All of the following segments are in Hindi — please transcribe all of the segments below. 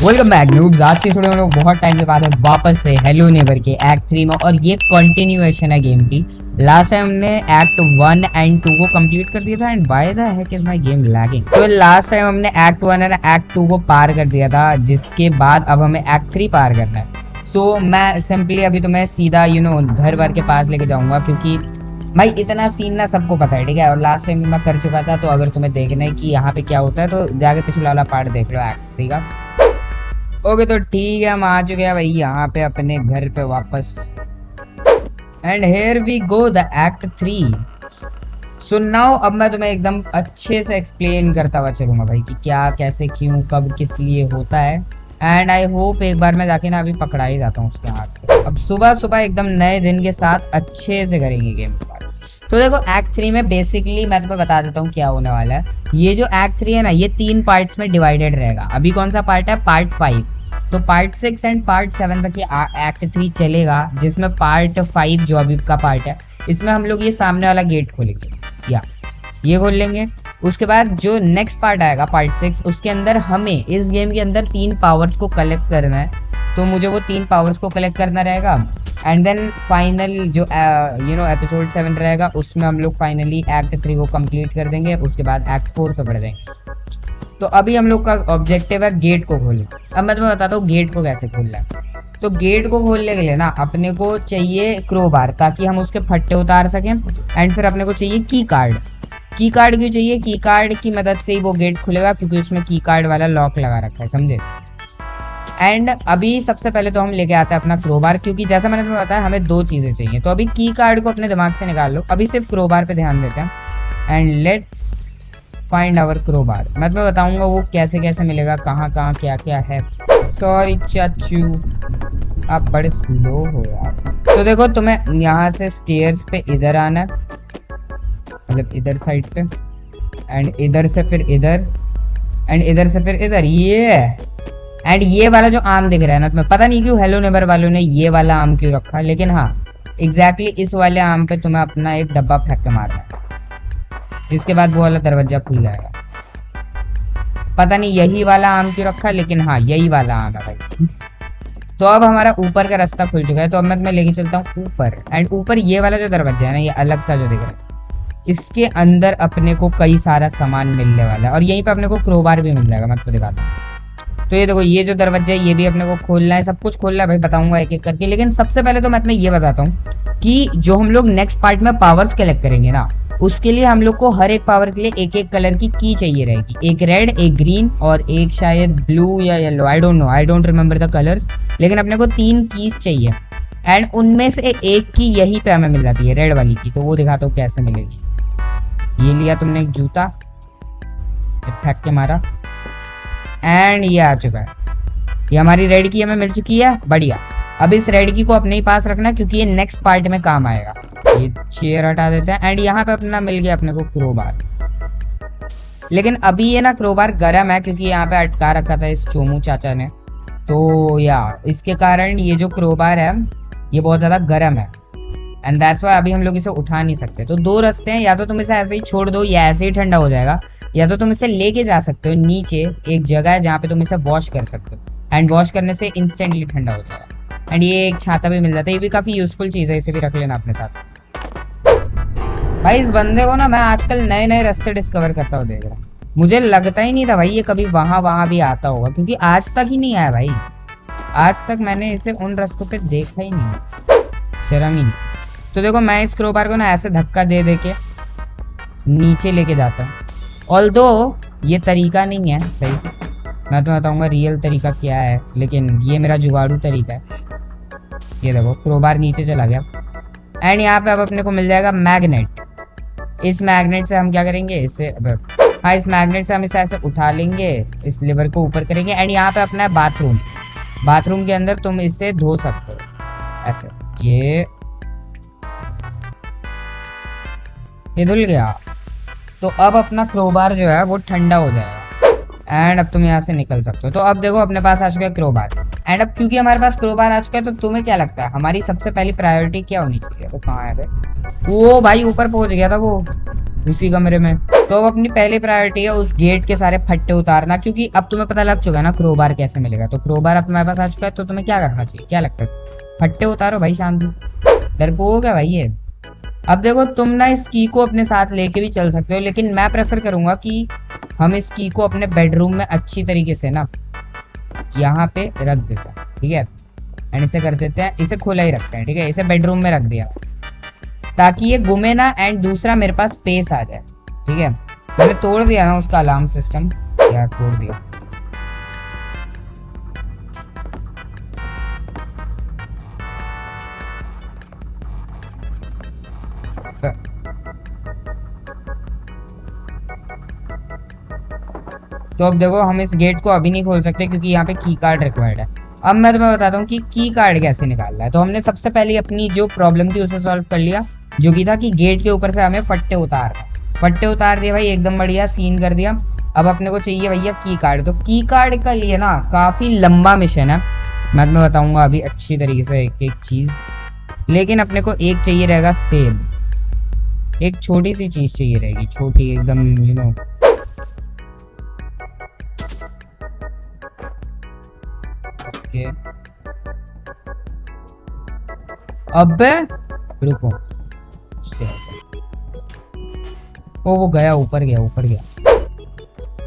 Welcome back noobs. आज की वीडियो में लोग बहुत टाइम के बाद वापस से हेलो नेबर के एक्ट 3 में, और ये कंटिन्यूएशन है गेम की। लास्ट टाइम हमने एक्ट 1 एंड 2 को कंप्लीट कर दिया था and why the heck is my game lagging. तो लास्ट टाइम हमने एक्ट 1 एंड एक्ट 2 को पार कर दिया था, जिसके बाद अब हमें एक्ट 3 पार करना है। सो मैं सिंपली अभी तुम्हें सीधा घर वर के पास लेके जाऊंगा, क्योंकि भाई इतना सीन ना सबको पता है, ठीक है। और लास्ट टाइम भी मैं कर चुका था, तो अगर तुम्हें देखना है कि यहाँ पे क्या होता है तो जाके पिछला वाला पार्ट देख लो एक्ट 3 का। ओके तो ठीक है, हम आ चुके हैं भाई यहाँ पे अपने घर पे वापस। And here we go the act 3। So now अब मैं तुम्हें एकदम अच्छे से एक्सप्लेन करता हुआ चलूंगा भाई कि क्या कैसे क्यों कब किस लिए होता है। एंड आई होप एक बार मैं जाके ना अभी पकड़ा ही जाता हूँ उसके हाथ से। अब सुबह सुबह एकदम नए दिन के साथ अच्छे से करेंगे गेम। तो देखो एक्ट 3 में बेसिकली मैं तुम्हें बता देता हूँ क्या होने वाला है। ये जो एक्ट 3 है ना, ये 3 पार्ट्स में डिवाइडेड रहेगा। अभी कौन सा पार्ट है? पार्ट 5। तो पार्ट 6 एंड पार्ट 7 तक ये एक्ट 3 चलेगा, जिसमें पार्ट 5 जो अभी का पार्ट है, इसमें हम लोग ये सामने वाला गेट खोलेंगे, या ये खोल लेंगे। उसके बाद जो नेक्स्ट पार्ट आएगा पार्ट 6, उसके अंदर हमें इस गेम के अंदर 3 पावर्स को कलेक्ट करना है। तो मुझे वो 3 पावर्स को कलेक्ट करना रहेगा। एंड देन फाइनल जो एपिसोड 7 रहेगा, उसमें हम लोग फाइनली एक्ट 3 को कंप्लीट कर देंगे। उसके बाद एक्ट 4 पे बढ़ जाएंगे। तो अभी हम लोग का ऑब्जेक्टिव है गेट को खोलना। अब मैं तुम्हें बताता हूँ गेट को कैसे खोलना है। तो गेट को खोलने के लिए ना अपने को चाहिए क्रोबार, ताकि हम उसके फट्टे उतार सकें। एंड फिर अपने को चाहिए की कार्ड। की कार्ड क्यों चाहिए? की कार्ड की मदद से ही वो गेट खुलेगा, क्योंकि उसमें की कार्ड वाला लॉक लगा रखा है, समझे। एंड अभी सबसे पहले तो हम लेके आते हैं अपना क्रोबार, क्योंकि जैसा मैंने तुम्हें बताया हमें 2 चीजें चाहिए। तो अभी की कार्ड को अपने दिमाग से निकाल लो, अभी सिर्फ क्रोबार पे ध्यान देते हैं। And let's find our crowbar. मैं तुम्हें बताऊंगा वो कैसे कैसे मिलेगा, कहाँ कहाँ क्या क्या है। सॉरी चाचू, आप बड़े स्लो हो यार। तो देखो तुम्हें यहाँ से स्टेयर्स पे इधर आना है, मतलब इधर साइड पे। एंड इधर से फिर इधर, एंड इधर से फिर इधर। एंड ये वाला जो आम दिख रहा है ना, तुम्हें पता नहीं क्यों हेलो नेबर वालों ने ये वाला आम क्यों रखा, लेकिन हाँ एग्जैक्टली इस वाले आम पे तुम्हें अपना एक डब्बा फेंक के मारना है, जिसके बाद वो वाला दरवाजा खुल जाएगा। पता नहीं यही वाला आम क्यों रखा, लेकिन हाँ यही वाला आम है भाई। तो अब हमारा ऊपर का रास्ता खुल चुका है। तो अब मैं तुम्हें लेके चलता हूँ ऊपर। एंड ऊपर ये वाला जो दरवाजा है ना, ये अलग सा जो दिख रहा है, इसके अंदर अपने को कई सारा सामान मिलने वाला है। और यहीं पे अपने को क्रोबार भी मिल जाएगा, मैं तुम्हें दिखाता हूँ। तो ये देखो, ये जो दरवाजा है ये भी अपने को खोलना है, सब कुछ खोलना है भाई, बताऊंगा एक एक करके। लेकिन सबसे पहले तो मैं तुम्हें ये बताता हूँ कि जो हम लोग नेक्स्ट पार्ट में पावर्स कलेक्ट करेंगे ना, उसके लिए हम लोग को हर एक पावर के लिए एक एक कलर की की चाहिए रहेगी। एक रेड, एक ग्रीन और एक शायद ब्लू या yellow, I don't no, I don't remember the colours. लेकिन अपने को 3 कीज चाहिए। एंड उनमें से एक की यहीं पे हमें मिल जाती है, रेड वाली की। तो वो दिखाता हूँ कैसे मिलेगी। ये लिया तुमने एक जूता, फेंक के मारा, एंड ये आ चुका है। ये हमारी रेड की हमें मिल चुकी है, बढ़िया। अब इस रेड की को अपने ही पास रखना, क्योंकि ये नेक्स्ट पार्ट में काम आएगा। ये चेयर हटा देते हैं। एंड यहाँ पे अपना मिल गया अपने को क्रोबार। लेकिन अभी ये ना क्रोबार गर्म है, क्योंकि यहाँ पे अटका रखा था इस चोमू चाचा ने। तो या इसके कारण ये जो क्रोबार है ये बहुत ज्यादा गर्म है। एंड दैट्स वाई अभी हम लोग इसे उठा नहीं सकते। तो 2 रास्ते हैं, या तो तुम इसे ऐसे ही छोड़ दो या ऐसे ही ठंडा हो जाएगा, या तो तुम इसे लेके जा सकते हो नीचे। एक जगह है जहाँ पे तुम इसे वॉश कर सकते हो, एंड वॉश करने से इंस्टेंटली ठंडा हो जाएगा। एंड ये एक छाता भी मिल जाता है, ये भी काफी यूजफुल चीज है, इसे भी रख लेना अपने साथ। भाई इस बंदे को ना मैं आजकल नए नए रास्ते डिस्कवर करता हुआ देख रहा हूँ। मुझे लगता ही नहीं था भाई ये कभी वहां भी आता होगा, क्योंकि आज तक ही नहीं आया भाई। आज तक मैंने इसे उन रास्तों पे देखा ही नहीं, शर्म ही नहीं। तो देखो मैं इस क्रोबार को ना ऐसे धक्का दे दे के नीचे लेके जाता हूँ। ऑल्दो ये तरीका नहीं है सही, मैं तो बताऊंगा रियल तरीका क्या है, लेकिन ये मेरा जुगाड़ू तरीका है। ये देखो क्रोबार नीचे चला गया। एंड यहाँ पे अब अपने को मिल जाएगा मैग्नेट। इस मैग्नेट से हम क्या करेंगे, इसे हाँ इस मैग्नेट से हम इसे ऐसे उठा लेंगे, इस लिवर को ऊपर करेंगे। एंड यहाँ पे अपना है बाथरूम। बाथरूम के अंदर तुम इसे धो सकते हो ऐसे। ये धुल गया। तो अब अपना क्रोबार जो है वो ठंडा हो जाएगा। एंड अब तुम यहाँ से निकल सकते हो। तो अब देखो अपने पास आ चुका है क्रोबार। एंड अब क्योंकि हमारे पास क्रोबार आ चुका है, तो तुम्हें क्या लगता है हमारी सबसे पहली प्रायोरिटी क्या होनी चाहिए? वो कहाँ है भाई? वो भाई ऊपर पहुंच गया था वो। उसी कमरे में। तो अब अपनी पहली प्रायोरिटी है उस गेट के सारे फट्टे उतारना, क्योंकि अब तुम्हें पता लग चुका है ना क्रोबार कैसे मिलेगा। तो क्रोबार अब तुम्हारे पास आ चुका है, तो तुम्हें क्या करना चाहिए, क्या लगता है? फट्टे उतारो भाई शांति से, डरपोक है भाई ये। अब देखो तुम ना इस की को अपने साथ लेके भी चल सकते हो, लेकिन मैं प्रेफर करूंगा कि हम इस की को अपने बेडरूम में अच्छी तरीके से ना यहाँ पे रख देते हैं, ठीक है। एंड इसे कर देते हैं, इसे खुला ही रखते हैं, ठीक है। इसे बेडरूम में रख दिया ताकि ये घूमे ना, एंड दूसरा मेरे पास स्पेस आ जाए, ठीक है। मैंने तोड़ दिया ना उसका अलार्म सिस्टम, यार तोड़ दिया। तो अब देखो हम इस गेट को अभी नहीं खोल सकते क्योंकि यहाँ पे की कार्ड रिक्वायर्ड है। अब मैं तुम्हें बताता हूँ कि की कार्ड कैसे निकालना है। तो हमने सबसे पहले अपनी जो प्रॉब्लम थी उसे सॉल्व कर लिया, जो कि था कि गेट के ऊपर से हमें फट्टे उतारना। फट्टे उतार दिए भाई, एकदम बढ़िया सीन कर दिया। अब अपने को चाहिए भैया की कार्ड। तो की कार्ड का लिए ना काफी लंबा मिशन है, मैं तुम्हें बताऊंगा अभी अच्छी तरीके से एक एक चीज। लेकिन अपने को एक चाहिए रहेगा सेब, एक छोटी सी चीज चाहिए रहेगी, छोटी एकदम, यू नो। ओके अब रुको, ओ वो गया, ऊपर गया, ऊपर गया।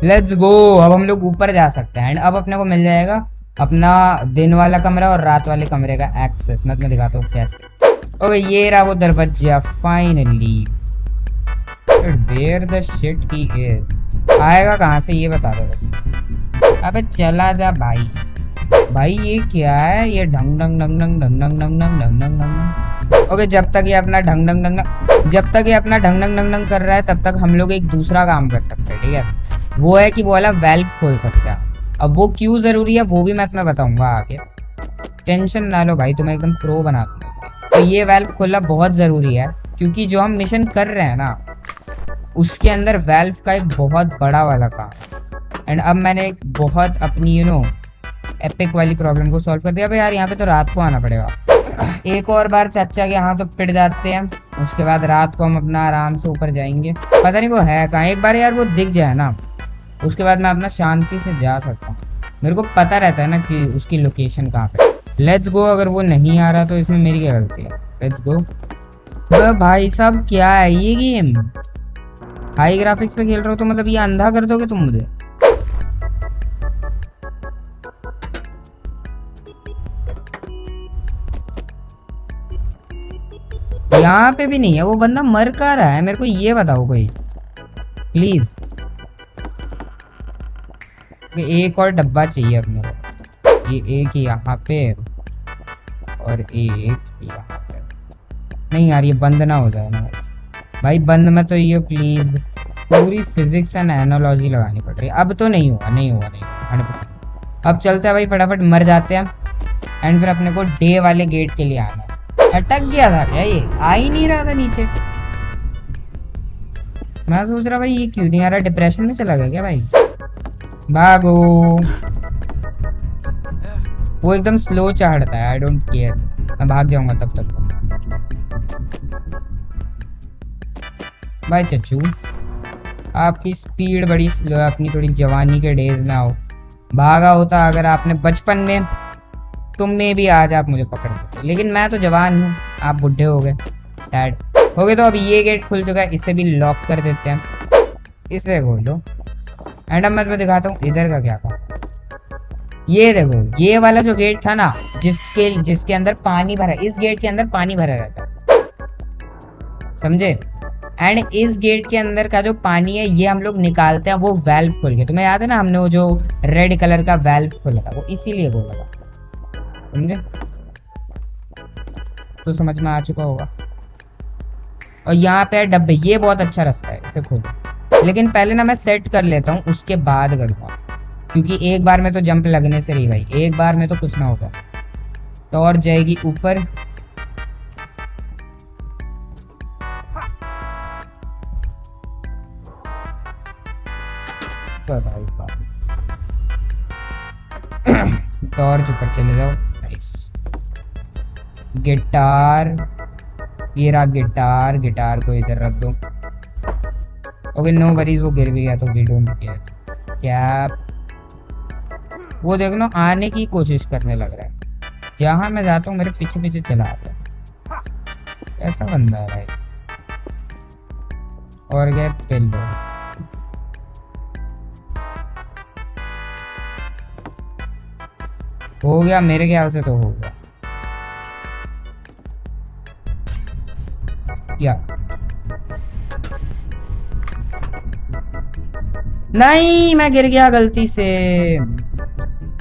लेट्स गो, अब हम लोग ऊपर जा सकते हैं। एंड अब अपने को मिल जाएगा अपना दिन वाला कमरा और रात वाले कमरे का एक्सेस। मैं तुम्हें दिखाता हूँ कैसे। ओके ये रहा वो दरवाजा finally. Where the shit he is, आएगा कहाँ से ये बता दो बस। अबे चला जा भाई। भाई ये क्या है, ये ढंग ढंग ढंग ढंग ढंग ढंग ढंग ढंग ढंग ढंग ढंग। ओके जब तक ये अपना ढंग ढंग ढंग जब तक ये अपना ढंग ढंग ढंग ढंग कर रहा है, तब तक हम लोग एक दूसरा काम कर सकते हैं, ठीक है। वो है कि वो वाला वेल्व खोल सकते हैं। अब वो क्यों जरूरी है वो भी मैं तुम्हें बताऊंगा आगे, टेंशन ना लो भाई, तुम्हें एकदम प्रो बना दूंगा। तो ये वेल्व खोलना बहुत जरूरी है, क्योंकि जो हम मिशन कर रहे हैं ना उसके अंदर वेल्व का एक बहुत बड़ा वाला काम। एंड अब मैंने एक बहुत अपनी यू नो एपिक वाली प्रॉब्लम को सॉल्व कर दिया। भाई यार यहाँ पे तो रात को आना पड़ेगा। एक और बार चाचा के यहाँ तो पिट जाते हैं, उसके बाद रात को हम अपना आराम से ऊपर जाएंगे। पता नहीं वो है कहाँ, एक बार यार वो दिख जाए ना उसके बाद मैं अपना शांति से जा सकता हूँ। मेरे को पता रहता है ना कि उसकी लोकेशन कहाँ पे। लेट्स गो, अगर वो नहीं आ रहा तो इसमें मेरी क्या गलती है। Let's go. भाई साहब क्या है ये गेम, हाई ग्राफिक्स पे खेल रहे हो तो मतलब ये अंधा कर दोगे तुम मुझे। यहाँ पे भी नहीं है, वो बंदा मर कहाँ रहा है मेरे को ये बताओ कोई प्लीज। एक और डब्बा चाहिए अपने को, ये एक यहाँ पे और एक यहाँ पे। नहीं यार ये बंद ना हो जाए ना बस भाई, बंद में तो ये प्लीज। पूरी फिजिक्स एंड एनालॉजी लगानी पड़ रही है। अब तो नहीं होगा, नहीं होगा, नहीं होगा 100%। अब चलते हैं भाई, फटाफट मर जाते हैं। एंड फिर अपने को डे वाले गेट के लिए आना है। अटक गया था क्या ये, आ ही नहीं रहा था नीचे। मैं सोच रहा भाई ये क्यों नहीं आ रहा, डिप्रेशन में चला गया क्या भाई। भागो, वो एकदम स्लो चढ़ता है, आई डोंट केयर, मैं भाग जाऊंगा तब तक। भाई चच्चू आपकी स्पीड बड़ी स्लो है, अपनी थोड़ी जवानी के डेज में आओ। भागा होता अगर आपने बचपन में, तुम में भी आज आप मुझे पकड़ देते, लेकिन मैं तो जवान हूँ, आप बुढ़े हो गए, सैड हो गए। तो अब ये गेट खुल चुका है, इसे भी लॉक कर देते हैं, इसे खोलो। एंड अब मैं तुम्हें दिखाता हूँ इधर का क्या काम। ये देखो ये वाला जो गेट था ना जिसके अंदर पानी भरा, इस गेट के अंदर पानी भरा रहता है, समझे। एंड इस गेट के अंदर का जो पानी है ये हम लोग निकालते हैं वो वेल्व खोल के। तुम्हें याद है ना हमने वो जो रेड कलर का वेल्व खोला था, वो इसीलिए खोला था, समझे। तो समझ में आ चुका होगा। और यहाँ पे डब्बे, ये बहुत अच्छा रास्ता है, इसे खोलो। लेकिन पहले ना मैं सेट कर लेता हूँ, उसके बाद करूँगा, क्योंकि एक बार में तो जंप लगने से रही भाई, एक बार में तो कुछ ना होगा। तो और जाएगी ऊपर। भाई इस बार तो और ऊपर चले जाओ। नाइस। गिटार, ये रहा गिटार, गिटार को इधर रख दो। ओके नो वरीज, वो गिर भी गया तो वी डोंट केयर। क्या वो देख लो आने की कोशिश करने लग रहा है, जहां मैं जाता हूँ मेरे पीछे पीछे चला आता है। ऐसा बंदा है भाई। और गए पिल्लो। हो गया मेरे ख्याल से, तो हो गया क्या? नहीं, मैं गिर गया गलती से,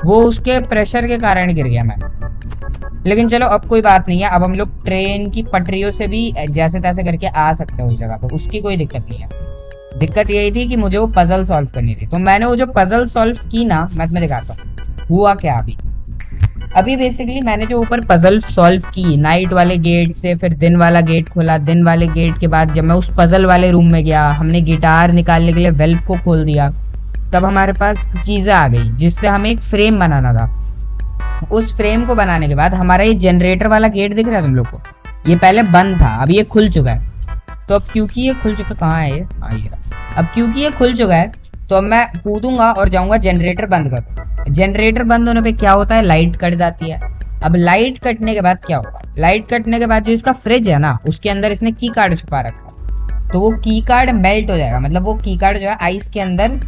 वो उसके प्रेशर के कारण गिर गया मैं। लेकिन चलो अब कोई बात नहीं है, अब हम लोग ट्रेन की पटरियों से भी जैसे तैसे करके आ सकते हैं उस जगह पे, उसकी कोई दिक्कत नहीं है। दिक्कत यही थी कि मुझे वो पजल सॉल्व करनी थी, तो मैंने वो जो पजल सॉल्व की ना, मैं तुम्हें दिखाता हूँ हुआ क्या। अभी बेसिकली मैंने जो ऊपर पजल सॉल्व की नाइट वाले गेट से, फिर दिन वाला गेट खोला, दिन वाले गेट के बाद जब मैं उस पजल वाले रूम में गया, हमने गिटार निकालने के लिए वेल्व को खोल दिया, तब हमारे पास चीजें आ गई जिससे हमें एक फ्रेम बनाना था। उस फ्रेम को बनाने के बाद हमारा ये जनरेटर वाला गेट दिख रहा है तुम लोग को, ये पहले बंद था, अब ये खुल चुका है। तो अब क्योंकि ये खुल चुका, कहाँ है ये, हाँ ये रहा। अब क्योंकि ये खुल चुका है तो अब मैं कूदूंगा और जाऊंगा जनरेटर बंद कर। जनरेटर बंद होने पे क्या होता है, लाइट कट जाती है। अब लाइट कटने के बाद क्या होगा, लाइट कटने के बाद जो इसका फ्रिज है ना, उसके अंदर इसने की कार्ड छुपा रखा है, तो वो की कार्ड मेल्ट हो जाएगा, मतलब वो की कार्ड जो है आइस के अंदर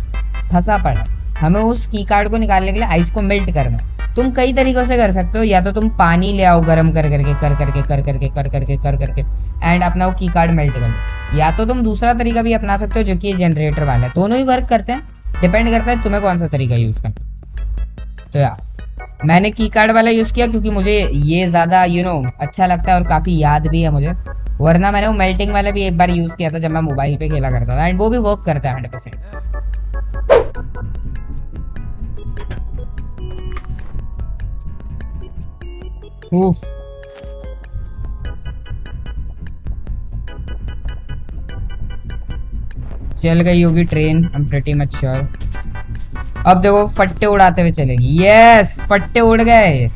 फंसा पड़ा है। हमें उस की कार्ड को निकालने के लिए आइस को मेल्ट करना है। तुम कई तरीकों से कर सकते हो, या तो तुम पानी ले आओ गर्म कर करके एंड अपना वो की कार्ड मेल्ट कर लो, या तो तुम दूसरा तरीका भी अपना सकते हो जो कि जनरेटर वाला है। दोनों ही वर्क करते हैं, डिपेंड करता है तुम्हें कौन सा तरीका यूज करना। तो यार मैंने की कार्ड वाला यूज किया क्योंकि मुझे ये ज्यादा अच्छा लगता है और काफी याद भी है मुझे, वरना मैंने वो मेल्टिंग वाला भी एक बार यूज किया था जब मैं मोबाइल पे खेला करता था, एंड वो भी वर्क करता है 100%। उफ, चल गई होगी train, I am pretty much sure. अब देखो फट्टे उड़ाते हुए चलेगी, यस फट्टे उड़ गए,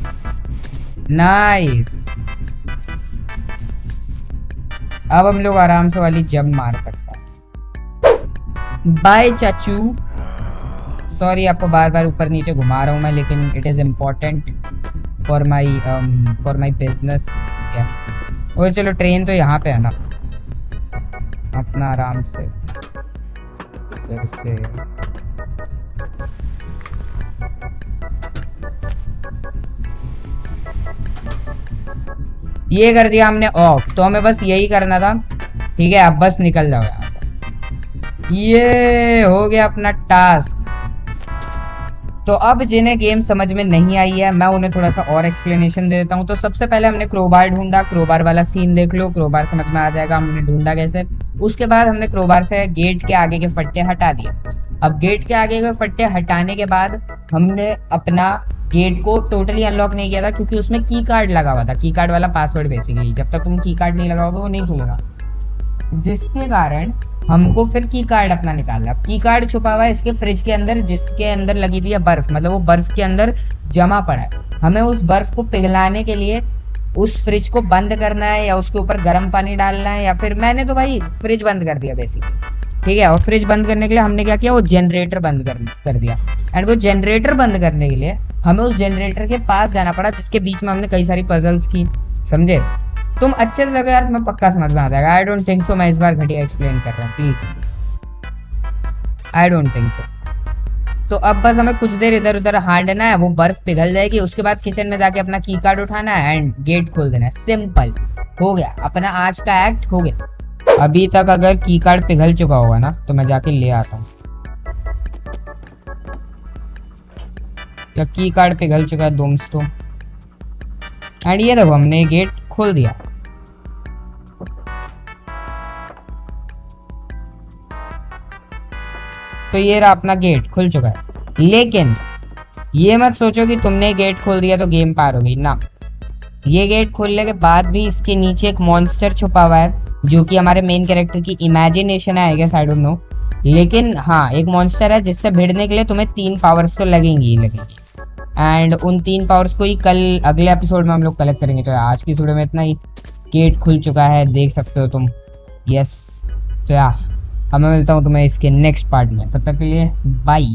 नाइस। अब हम लोग आराम से वाली जंप मार सकते हैं। बाय चाचू, सॉरी आपको बार बार ऊपर नीचे घुमा रहा हूं मैं, लेकिन it is important for my business. ओए चलो ट्रेन तो यहाँ पे है ना, अपना आराम से इधर से। ये कर दिया हमने ऑफ, तो हमें बस यही करना था, ठीक है। अब बस निकल जाओ यहाँ से, ये हो गया अपना टास्क। तो अब जिन्हें गेम समझ में नहीं आई है, मैं उन्हें थोड़ा सा और एक्सप्लेनेशन दे देता हूँ। तो सबसे पहले हमने क्रोबार ढूंढा, क्रोबार वाला सीन देख लो, क्रोबार समझ में आ जाएगा हमने ढूंढा कैसे। उसके बाद हमने क्रोबार से गेट के आगे के फट्टे हटा दिए। अब गेट के आगे के फट्टे हटाने के बाद हमने अपना गेट को टोटली अनलॉक नहीं किया था, क्योंकि उसमें की कार्ड लगा हुआ था, की कार्ड वाला पासवर्ड बेसिकली। जब तक तुम की कार्ड नहीं लगाओगे वो नहीं खुलेगा, जिसके कारण हमको फिर की कार्ड अपना निकालना। की कार्ड छुपा हुआ है इसके फ्रिज के अंदर, जिसके अंदर लगी हुई है बर्फ, मतलब वो बर्फ के अंदर जमा पड़ा है। हमें उस बर्फ को पिघलाने के लिए उस फ्रिज को बंद करना है, या उसके ऊपर गर्म पानी डालना है, या फिर मैंने तो भाई फ्रिज बंद कर दिया बेसिकली, ठीक है। और फ्रिज बंद करने के लिए हमने क्या किया, वो जनरेटर बंद कर दिया। एंड वो जनरेटर बंद करने के लिए हमें उस जनरेटर के पास जाना पड़ा, जिसके बीच में हमने कई सारी पजल्स की, समझे। तुम अच्छे से लगे यार, तुम्हें पक्का समझ में आ जाएगा। आई डोंट थिंक सो मैं इस बार घटिया एक्सप्लेन कर रहा हूँ, please, I don't think so. तो अब बस हमें कुछ देर इधर उधर हांडना है, वो बर्फ पिघल जाएगी, उसके बाद किचन में जाके अपना की कार्ड उठाना है एंड गेट खोल देना है। सिंपल हो गया, अपना आज का एक्ट हो गया। अभी तक अगर की कार्ड पिघल चुका होगा ना, तो मैं जाके ले आता हूँ। या की कार्ड पिघल चुका है दोस्तों, एंड ये देखो हमने गेट खोल दिया। तो ये रहा अपना गेट खुल चुका है। लेकिन ये मत सोचो कि तुमने गेट खोल दिया तो गेम पार हो गई ना। ये गेट खोलने के बाद भी इसके नीचे एक मॉन्स्टर छुपा हुआ है, जो कि हमारे मेन कैरेक्टर की इमेजिनेशन है, I guess, I don't know. लेकिन हाँ, एक मॉन्स्टर है जिससे भिड़ने के लिए तुम्हें 3 पावर्स तो लगेंगी ही लगेंगी, एंड उन 3 पावर्स को ही कल अगले एपिसोड में हम लोग कलेक्ट करेंगे। तो आज की वीडियो में इतना ही। गेट खुल चुका है, देख सकते हो तुम, यस। तो यार अब मैं मिलता हूँ तुम्हें इसके नेक्स्ट पार्ट में, तब तक के लिए बाय।